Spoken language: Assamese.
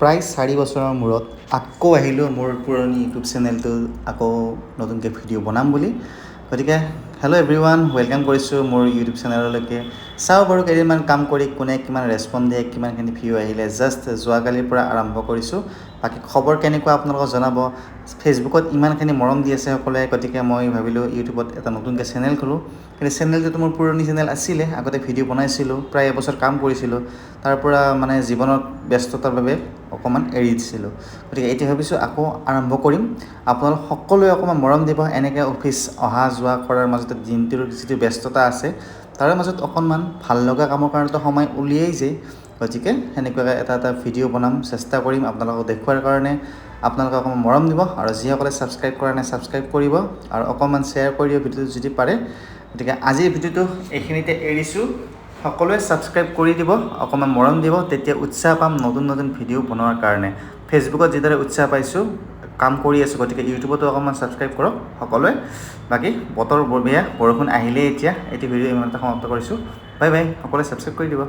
প্ৰায় 4 বছৰৰ মূৰত আকৌ আহিলোঁ মোৰ পুৰণি ইউটিউব চেনেলটো আকৌ নতুনকৈ ভিডিঅ' বনাম বুলি। গতিকে হেল্ল' এভৰিৱান, ৱেলকাম কৰিছোঁ মোৰ ইউটিউব চেনেললৈকে। চাওঁ বাৰু কেইদিনমান কাম কৰি কোনে কিমান ৰেছপন্দ দিয়ে, কিমানখিনি ভিউ আহিলে। জাষ্ট যোৱাকালিৰ পৰা আৰম্ভ কৰিছোঁ। বাকী খবৰ কেনেকুৱা আপোনালোকক জনাব। ফেচবুকত ইমানখিনি মৰম দি আছে সকলোৱে, গতিকে মই ভাবিলোঁ ইউটিউবত এটা নতুনকৈ চেনেল খোলোঁ। কিন্তু চেনেলটোতো মোৰ পুৰণি চেনেল আছিলে, আগতে ভিডিঅ' বনাইছিলোঁ, প্ৰায় এবছৰ কাম কৰিছিলোঁ। তাৰ পৰা মানে জীৱনত ব্যস্ততাৰ বাবে অকণমান এৰি দিছিলোঁ। গতিকে এতিয়া ভাবিছোঁ আকৌ আৰম্ভ কৰিম। আপোনালোক সকলোৱে অকণমান মৰম দিব। এনেকৈ অফিচ অহা যোৱা কৰাৰ মাজতে দিনটোৰ যিটো ব্যস্ততা আছে তাৰে মাজত অকণমান ভাল লগা কামৰ কাৰণেতো সময় উলিয়াই যায়। গতিকে সেনেকুৱাকৈ এটা ভিডিঅ' বনাম, চেষ্টা কৰিম আপোনালোকক দেখুৱাৰ কাৰণে। আপোনালোকে অকণমান মৰম দিব আৰু যিসকলে ছাবস্ক্ৰাইব কৰা নাই ছাবস্ক্ৰাইব কৰিব আৰু অকণমান শ্বেয়াৰ কৰি দিব ভিডিঅ'টো যদি পাৰে। গতিকে আজিৰ ভিডিঅ'টো এইখিনিতে এৰিছোঁ। সকলোৱে ছাবস্ক্ৰাইব কৰি দিব, অকণমান মৰম দিব, তেতিয়া উৎসাহ পাম নতুন নতুন ভিডিঅ' বনোৱাৰ কাৰণে। ফেচবুকত যিদৰে উৎসাহ পাইছোঁ কাম কৰি আছোঁ, গতিকে ইউটিউবতো অকণমান ছাবস্ক্ৰাইব কৰক সকলোৱে। বাকী বতৰ বৰ বেয়া, বৰষুণ আহিলেই এতিয়া। এইটো ভিডিঅ' ইমানতে সমাপ্ত কৰিছোঁ। বাই বাই, সকলোৱে ছাবস্ক্ৰাইব কৰি দিব।